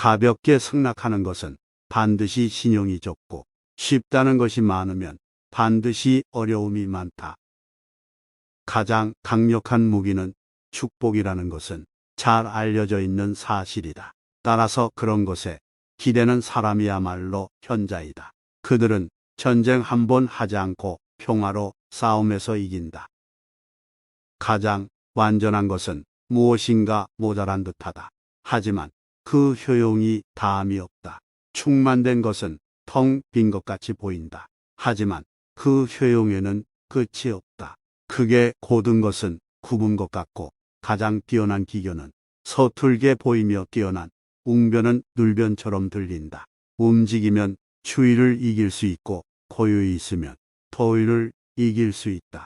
가볍게 승낙하는 것은 반드시 신용이 적고 쉽다는 것이 많으면 반드시 어려움이 많다. 가장 강력한 무기는 축복이라는 것은 잘 알려져 있는 사실이다. 따라서 그런 것에 기대는 사람이야말로 현자이다. 그들은 전쟁 한 번 하지 않고 평화로 싸움에서 이긴다. 가장 완전한 것은 무엇인가 모자란 듯하다. 하지만 그 효용이 다함이 없다. 충만된 것은 텅 빈 것 같이 보인다. 하지만 그 효용에는 끝이 없다. 크게 고든 것은 굽은 것 같고 가장 뛰어난 기교는 서툴게 보이며 뛰어난 웅변은 눌변처럼 들린다. 움직이면 추위를 이길 수 있고 고요히 있으면 더위를 이길 수 있다.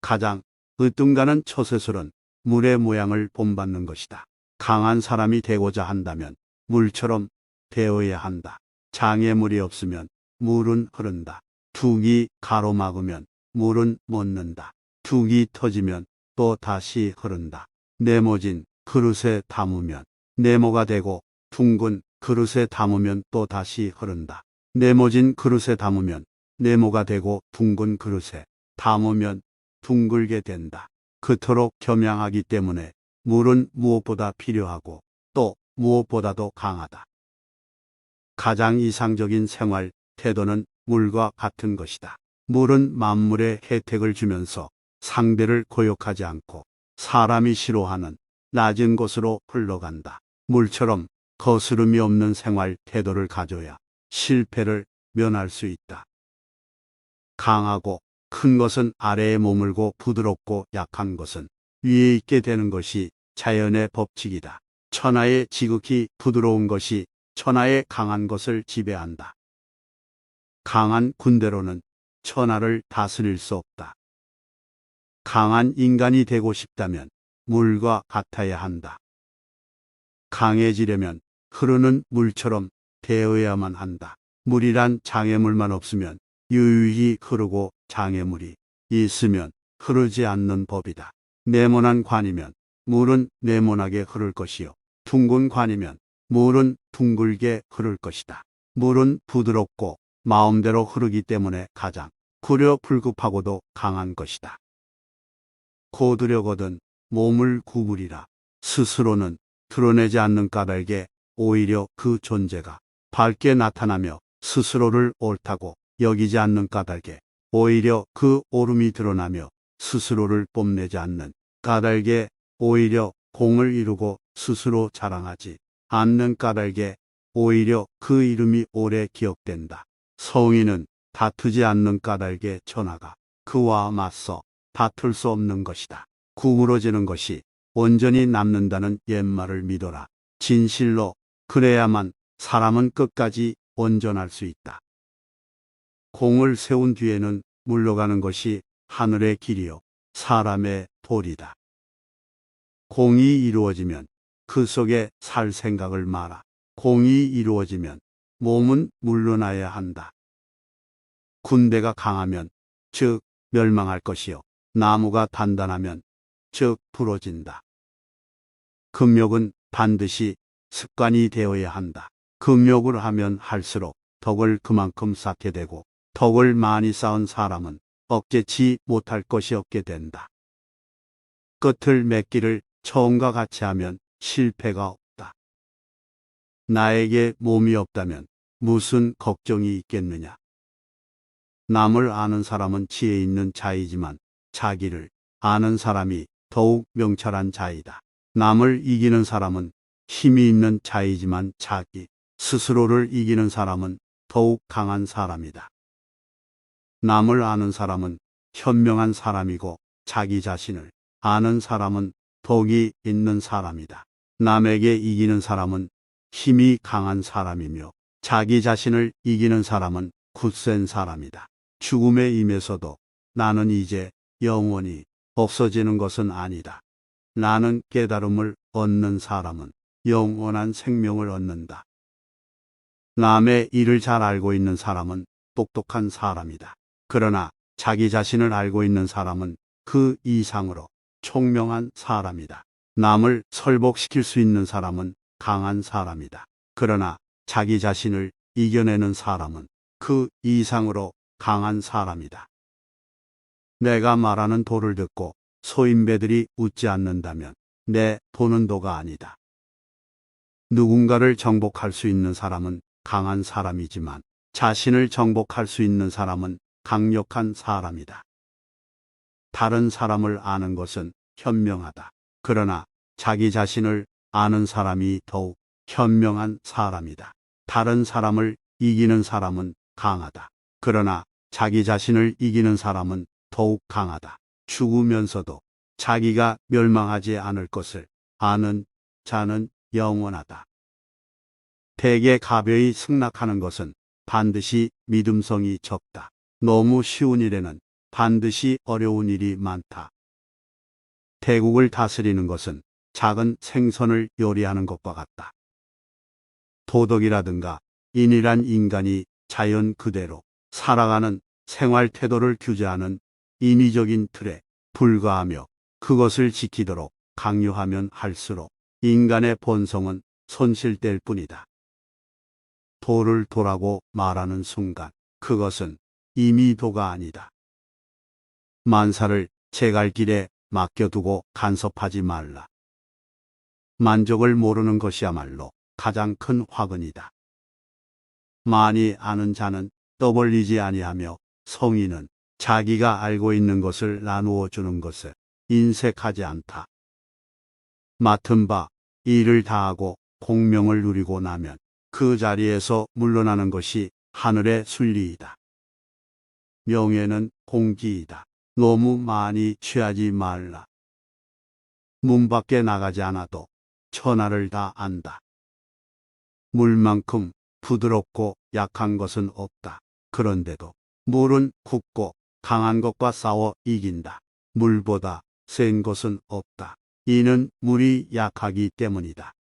가장 으뜸가는 처세술은 물의 모양을 본받는 것이다. 강한 사람이 되고자 한다면 물처럼 되어야 한다. 장애물이 없으면 물은 흐른다. 둑이 가로막으면 물은 멎는다. 둑이 터지면 또 다시 흐른다. 네모진 그릇에 담으면 네모가 되고 둥근 그릇에 담으면 또 다시 흐른다. 네모진 그릇에 담으면 네모가 되고 둥근 그릇에 담으면 둥글게 된다. 그토록 겸양하기 때문에 물은 무엇보다 필요하고 또 무엇보다도 강하다. 가장 이상적인 생활 태도는 물과 같은 것이다. 물은 만물에 혜택을 주면서 상대를 고욕하지 않고 사람이 싫어하는 낮은 곳으로 흘러간다. 물처럼 거스름이 없는 생활 태도를 가져야 실패를 면할 수 있다. 강하고 큰 것은 아래에 머물고 부드럽고 약한 것은 위에 있게 되는 것이 자연의 법칙이다. 천하의 지극히 부드러운 것이 천하의 강한 것을 지배한다. 강한 군대로는 천하를 다스릴 수 없다. 강한 인간이 되고 싶다면 물과 같아야 한다. 강해지려면 흐르는 물처럼 되어야만 한다. 물이란 장애물만 없으면 유유히 흐르고 장애물이 있으면 흐르지 않는 법이다. 네모난 관이면 물은 네모나게 흐를 것이요. 둥근 관이면 물은 둥글게 흐를 것이다. 물은 부드럽고 마음대로 흐르기 때문에 가장 구려 불급하고도 강한 것이다. 고드려거든 몸을 구부리라. 스스로는 드러내지 않는 까닭에 오히려 그 존재가 밝게 나타나며 스스로를 옳다고 여기지 않는 까닭에 오히려 그 옳음이 드러나며 스스로를 뽐내지 않는 까닭에 오히려 공을 이루고 스스로 자랑하지 않는 까닭에 오히려 그 이름이 오래 기억된다. 성인은 다투지 않는 까닭에 천하가 그와 맞서 다툴 수 없는 것이다. 구부러지는 것이 온전히 남는다는 옛말을 믿어라. 진실로 그래야만 사람은 끝까지 온전할 수 있다. 공을 세운 뒤에는 물러가는 것이 하늘의 길이요 사람의 도리다. 공이 이루어지면 그 속에 살 생각을 마라. 공이 이루어지면 몸은 물러나야 한다. 군대가 강하면 즉 멸망할 것이요 나무가 단단하면 즉 부러진다. 금욕은 반드시 습관이 되어야 한다. 금욕을 하면 할수록 덕을 그만큼 쌓게 되고 덕을 많이 쌓은 사람은 억제치 못할 것이 없게 된다. 끝을 맺기를 처음과 같이 하면 실패가 없다. 나에게 몸이 없다면 무슨 걱정이 있겠느냐. 남을 아는 사람은 지혜 있는 자이지만 자기를 아는 사람이 더욱 명철한 자이다. 남을 이기는 사람은 힘이 있는 자이지만 자기 스스로를 이기는 사람은 더욱 강한 사람이다. 남을 아는 사람은 현명한 사람이고 자기 자신을 아는 사람은 덕이 있는 사람이다. 남에게 이기는 사람은 힘이 강한 사람이며 자기 자신을 이기는 사람은 굳센 사람이다. 죽음에 임해서도 나는 이제 영원히 없어지는 것은 아니다. 나는 깨달음을 얻는 사람은 영원한 생명을 얻는다. 남의 일을 잘 알고 있는 사람은 똑똑한 사람이다. 그러나 자기 자신을 알고 있는 사람은 그 이상으로 총명한 사람이다. 남을 설복시킬 수 있는 사람은 강한 사람이다. 그러나 자기 자신을 이겨내는 사람은 그 이상으로 강한 사람이다. 내가 말하는 도를 듣고 소인배들이 웃지 않는다면 내 도는 도가 아니다. 누군가를 정복할 수 있는 사람은 강한 사람이지만 자신을 정복할 수 있는 사람은 강력한 사람이다. 다른 사람을 아는 것은 현명하다. 그러나 자기 자신을 아는 사람이 더욱 현명한 사람이다. 다른 사람을 이기는 사람은 강하다. 그러나 자기 자신을 이기는 사람은 더욱 강하다. 죽으면서도 자기가 멸망하지 않을 것을 아는 자는 영원하다. 대개 가벼이 승낙하는 것은 반드시 믿음성이 적다. 너무 쉬운 일에는 반드시 어려운 일이 많다. 대국을 다스리는 것은 작은 생선을 요리하는 것과 같다. 도덕이라든가 인이란 인간이 자연 그대로 살아가는 생활 태도를 규제하는 인위적인 틀에 불과하며 그것을 지키도록 강요하면 할수록 인간의 본성은 손실될 뿐이다. 도를 도라고 말하는 순간 그것은 이미 도가 아니다. 만사를 제갈 길에 맡겨두고 간섭하지 말라. 만족을 모르는 것이야말로 가장 큰 화근이다. 많이 아는 자는 떠벌리지 아니하며 성인은 자기가 알고 있는 것을 나누어 주는 것을 인색하지 않다. 맡은 바 일을 다하고 공명을 누리고 나면 그 자리에서 물러나는 것이 하늘의 순리이다. 명예는 공기이다. 너무 많이 취하지 말라. 문 밖에 나가지 않아도 천하를 다 안다. 물만큼 부드럽고 약한 것은 없다. 그런데도 물은 굳고 강한 것과 싸워 이긴다. 물보다 센 것은 없다. 이는 물이 약하기 때문이다.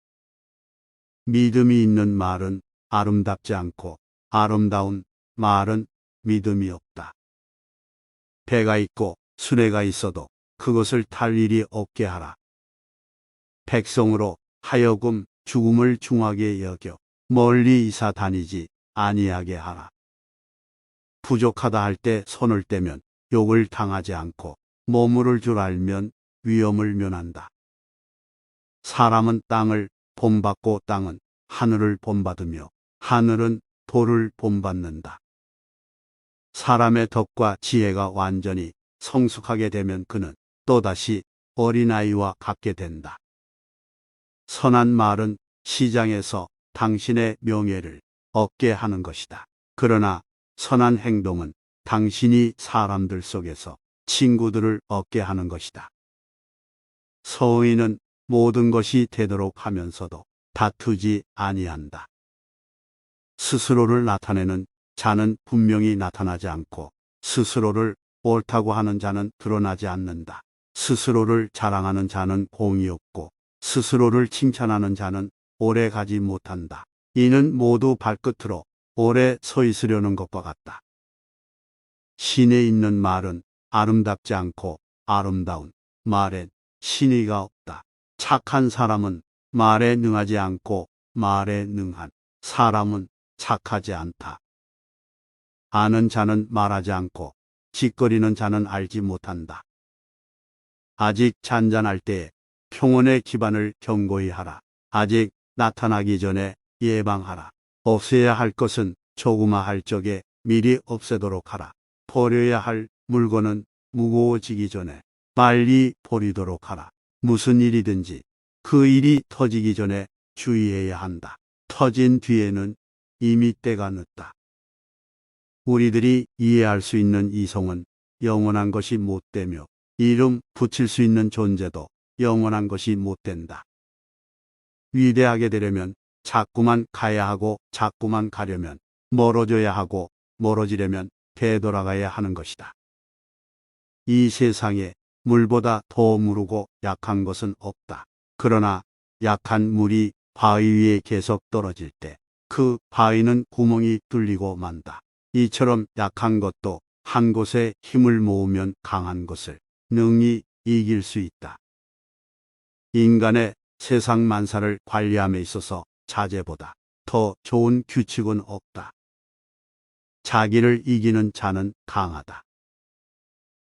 믿음이 있는 말은 아름답지 않고 아름다운 말은 믿음이 없다. 배가 있고 수레가 있어도 그것을 탈 일이 없게 하라. 백성으로 하여금 죽음을 중하게 여겨 멀리 이사 다니지 아니하게 하라. 부족하다 할 때 손을 떼면 욕을 당하지 않고 머무를 줄 알면 위험을 면한다. 사람은 땅을 본받고 땅은 하늘을 본받으며 하늘은 도를 본받는다. 사람의 덕과 지혜가 완전히 성숙하게 되면 그는 또다시 어린아이와 같게 된다. 선한 말은 시장에서 당신의 명예를 얻게 하는 것이다. 그러나 선한 행동은 당신이 사람들 속에서 친구들을 얻게 하는 것이다. 서의는 모든 것이 되도록 하면서도 다투지 아니한다. 스스로를 나타내는 자는 분명히 나타나지 않고 스스로를 옳다고 하는 자는 드러나지 않는다. 스스로를 자랑하는 자는 공이 없고 스스로를 칭찬하는 자는 오래 가지 못한다. 이는 모두 발끝으로 오래 서 있으려는 것과 같다. 신에 있는 말은 아름답지 않고 아름다운 말엔 신의가 없다. 착한 사람은 말에 능하지 않고 말에 능한 사람은 착하지 않다. 아는 자는 말하지 않고 짓거리는 자는 알지 못한다. 아직 잔잔할 때에 평온의 기반을 견고히 하라. 아직 나타나기 전에 예방하라. 없애야 할 것은 조그마할 적에 미리 없애도록 하라. 버려야 할 물건은 무거워지기 전에 빨리 버리도록 하라. 무슨 일이든지 그 일이 터지기 전에 주의해야 한다. 터진 뒤에는 이미 때가 늦다. 우리들이 이해할 수 있는 이성은 영원한 것이 못 되며 이름 붙일 수 있는 존재도 영원한 것이 못 된다. 위대하게 되려면 자꾸만 가야 하고 자꾸만 가려면 멀어져야 하고 멀어지려면 되돌아가야 하는 것이다. 이 세상에 물보다 더 무르고 약한 것은 없다. 그러나 약한 물이 바위 위에 계속 떨어질 때 그 바위는 구멍이 뚫리고 만다. 이처럼 약한 것도 한 곳에 힘을 모으면 강한 것을 능히 이길 수 있다. 인간의 세상 만사를 관리함에 있어서 자제보다 더 좋은 규칙은 없다. 자기를 이기는 자는 강하다.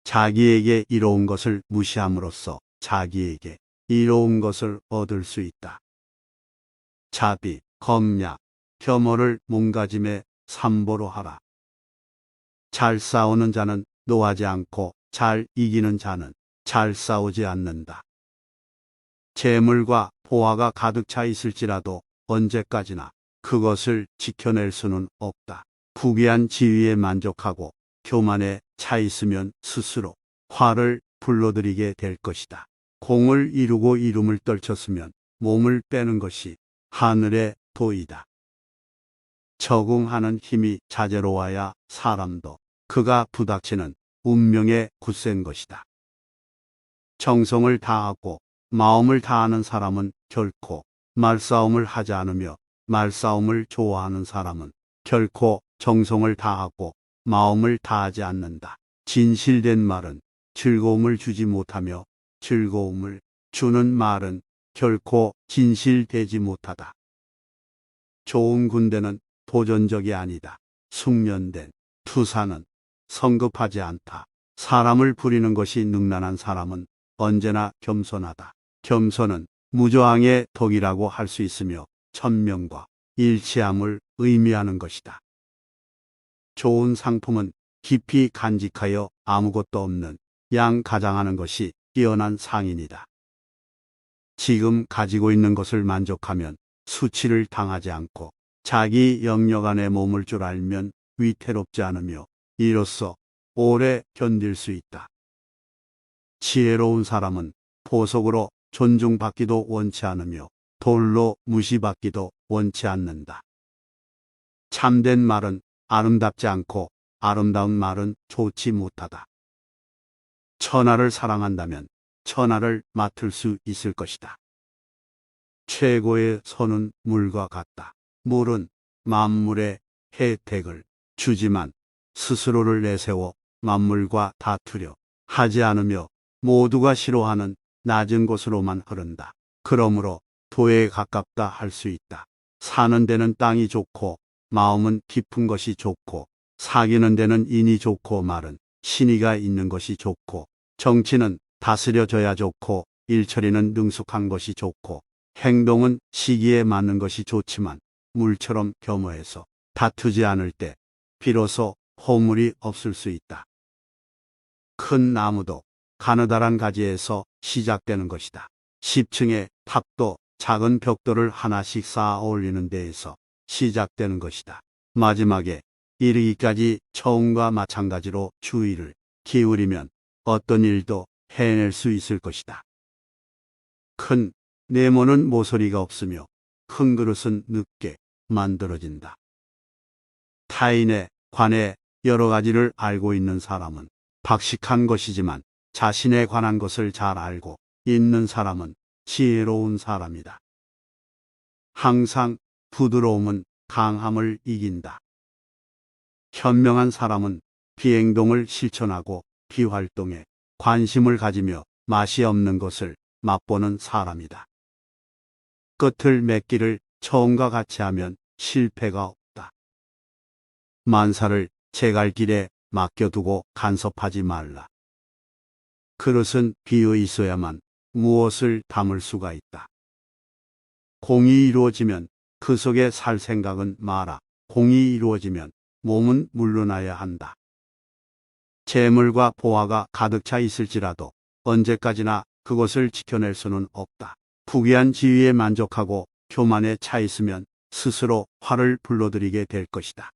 자기에게 이로운 것을 무시함으로써 자기에게 이로운 것을 얻을 수 있다. 자비, 검약, 겸허를 몸가짐에 삼보로 하라. 잘 싸우는 자는 노하지 않고 잘 이기는 자는 잘 싸우지 않는다. 재물과 보화가 가득 차 있을지라도 언제까지나 그것을 지켜낼 수는 없다. 부귀한 지위에 만족하고 교만에 차 있으면 스스로 화를 불러들이게 될 것이다. 공을 이루고 이름을 떨쳤으면 몸을 빼는 것이 하늘의 도이다. 적응하는 힘이 자제로워야 사람도 그가 부닥치는 운명에 굳센 것이다. 정성을 다하고 마음을 다하는 사람은 결코 말싸움을 하지 않으며 말싸움을 좋아하는 사람은 결코 정성을 다하고 마음을 다하지 않는다. 진실된 말은 즐거움을 주지 못하며 즐거움을 주는 말은 결코 진실되지 못하다. 좋은 군대는 도전적이 아니다. 숙련된 투사는 성급하지 않다. 사람을 부리는 것이 능란한 사람은 언제나 겸손하다. 겸손은 무저항의 덕이라고 할 수 있으며 천명과 일치함을 의미하는 것이다. 좋은 상품은 깊이 간직하여 아무것도 없는 양 가장하는 것이 뛰어난 상인이다. 지금 가지고 있는 것을 만족하면 수치를 당하지 않고 자기 영역 안에 머물 줄 알면 위태롭지 않으며 이로써 오래 견딜 수 있다. 지혜로운 사람은 보석으로 존중받기도 원치 않으며 돌로 무시받기도 원치 않는다. 참된 말은 아름답지 않고 아름다운 말은 좋지 못하다. 천하를 사랑한다면 천하를 맡을 수 있을 것이다. 최고의 선은 물과 같다. 물은 만물의 혜택을 주지만 스스로를 내세워 만물과 다투려 하지 않으며 모두가 싫어하는 낮은 곳으로만 흐른다. 그러므로 도에 가깝다 할 수 있다. 사는 데는 땅이 좋고 마음은 깊은 것이 좋고 사귀는 데는 인이 좋고 말은 신의가 있는 것이 좋고 정치는 다스려져야 좋고 일처리는 능숙한 것이 좋고 행동은 시기에 맞는 것이 좋지만 물처럼 겸허해서 다투지 않을 때 비로소 허물이 없을 수 있다. 큰 나무도 가느다란 가지에서 시작되는 것이다. 10층의 탑도 작은 벽돌을 하나씩 쌓아 올리는 데에서 시작되는 것이다. 마지막에 이르기까지 처음과 마찬가지로 주의를 기울이면 어떤 일도 해낼 수 있을 것이다. 큰 네모는 모서리가 없으며 큰 그릇은 늦게 만들어진다. 타인에 관해 여러 가지를 알고 있는 사람은 박식한 것이지만 자신에 관한 것을 잘 알고 있는 사람은 지혜로운 사람이다. 항상 부드러움은 강함을 이긴다. 현명한 사람은 비행동을 실천하고 비활동에 관심을 가지며 맛이 없는 것을 맛보는 사람이다. 끝을 맺기를 처음과 같이 하면 실패가 없다. 만사를 제갈길에 맡겨두고 간섭하지 말라. 그릇은 비어 있어야만 무엇을 담을 수가 있다. 공이 이루어지면 그 속에 살 생각은 마라. 공이 이루어지면 몸은 물러나야 한다. 재물과 보화가 가득 차 있을지라도 언제까지나 그것을 지켜낼 수는 없다. 부귀한 지위에 만족하고 교만에 차 있으면 스스로 화를 불러들이게 될 것이다.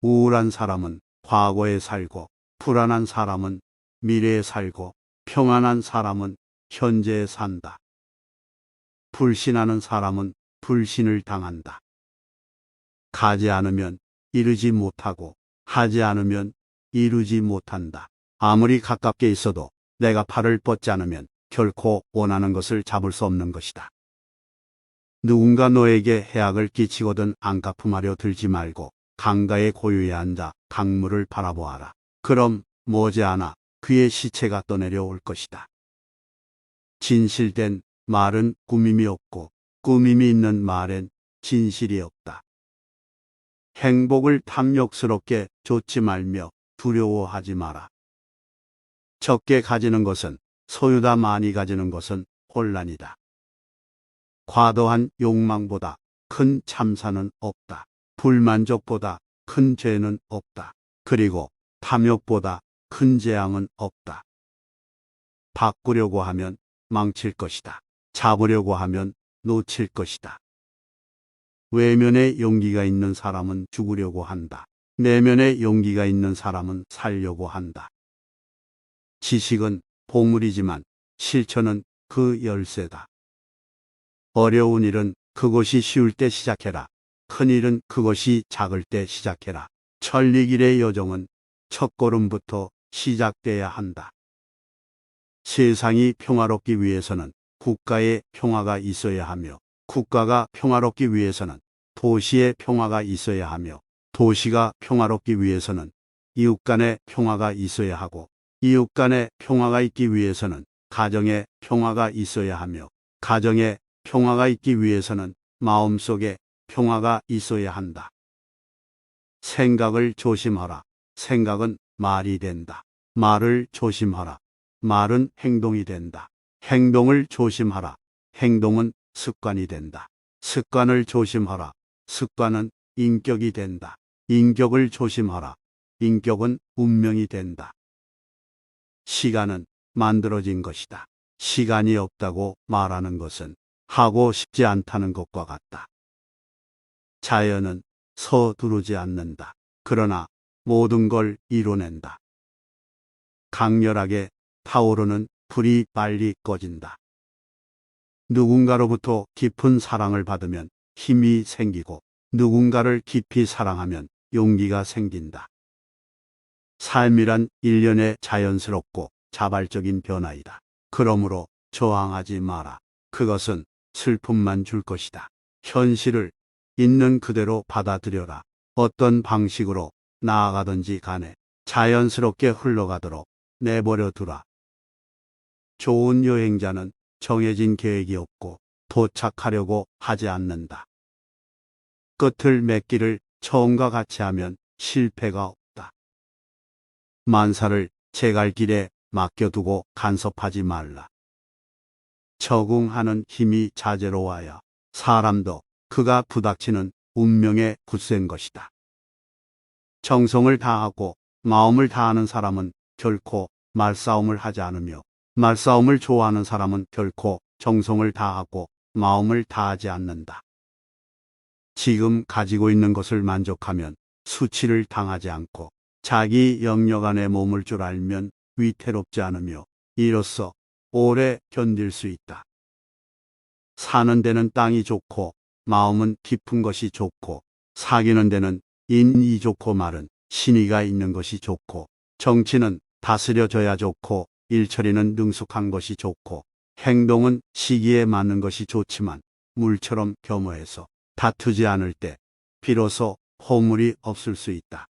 우울한 사람은 과거에 살고 불안한 사람은 미래에 살고 평안한 사람은 현재에 산다. 불신하는 사람은 불신을 당한다. 가지 않으면 이루지 못하고 하지 않으면 이루지 못한다. 아무리 가깝게 있어도 내가 팔을 뻗지 않으면 결코 원하는 것을 잡을 수 없는 것이다. 누군가 너에게 해악을 끼치거든 안갚음하려 들지 말고 강가의 고요에 앉아 강물을 바라보아라. 그럼 머지않아 그의 시체가 떠내려올 것이다. 진실된 말은 꾸밈이 없고 꾸밈이 있는 말엔 진실이 없다. 행복을 탐욕스럽게 좇지 말며 두려워하지 마라. 적게 가지는 것은 소유다, 많이 가지는 것은 혼란이다. 과도한 욕망보다 큰 참사는 없다. 불만족보다 큰 죄는 없다. 그리고 탐욕보다 큰 재앙은 없다. 바꾸려고 하면 망칠 것이다. 잡으려고 하면 놓칠 것이다. 외면에 용기가 있는 사람은 죽으려고 한다. 내면에 용기가 있는 사람은 살려고 한다. 지식은 보물이지만 실천은 그 열쇠다. 어려운 일은 그것이 쉬울 때 시작해라. 큰 일은 그것이 작을 때 시작해라. 천리길의 여정은 첫걸음부터 시작돼야 한다. 세상이 평화롭기 위해서는 국가에 평화가 있어야 하며, 국가가 평화롭기 위해서는 도시에 평화가 있어야 하며, 도시가 평화롭기 위해서는 이웃 간의 평화가 있어야 하고, 이웃 간의 평화가 있기 위해서는 가정에 평화가 있어야 하며, 가정에 평화가 있기 위해서는 마음속에 평화가 있어야 한다. 생각을 조심하라. 생각은 말이 된다. 말을 조심하라. 말은 행동이 된다. 행동을 조심하라. 행동은 습관이 된다. 습관을 조심하라. 습관은 인격이 된다. 인격을 조심하라. 인격은 운명이 된다. 시간은 만들어진 것이다. 시간이 없다고 말하는 것은 하고 싶지 않다는 것과 같다. 자연은 서두르지 않는다. 그러나 모든 걸 이뤄낸다. 강렬하게 타오르는 불이 빨리 꺼진다. 누군가로부터 깊은 사랑을 받으면 힘이 생기고, 누군가를 깊이 사랑하면 용기가 생긴다. 삶이란 일련의 자연스럽고 자발적인 변화이다. 그러므로 저항하지 마라. 그것은 슬픔만 줄 것이다. 현실을 있는 그대로 받아들여라. 어떤 방식으로 나아가든지 간에 자연스럽게 흘러가도록 내버려 두라. 좋은 여행자는 정해진 계획이 없고 도착하려고 하지 않는다. 끝을 맺기를 처음과 같이 하면 실패가 없다. 만사를 제갈길에 맡겨두고 간섭하지 말라. 적응하는 힘이 자재로 와야 사람도 그가 부닥치는 운명에 굳센 것이다. 정성을 다하고 마음을 다하는 사람은 결코 말싸움을 하지 않으며, 말싸움을 좋아하는 사람은 결코 정성을 다하고 마음을 다하지 않는다. 지금 가지고 있는 것을 만족하면 수치를 당하지 않고, 자기 영역 안에 머물 줄 알면 위태롭지 않으며 이로써 오래 견딜 수 있다. 사는 데는 땅이 좋고 마음은 깊은 것이 좋고, 사귀는 데는 인이 좋고 말은 신의가 있는 것이 좋고, 정치는 다스려져야 좋고 일처리는 능숙한 것이 좋고, 행동은 시기에 맞는 것이 좋지만 물처럼 겸허해서 다투지 않을 때 비로소 허물이 없을 수 있다.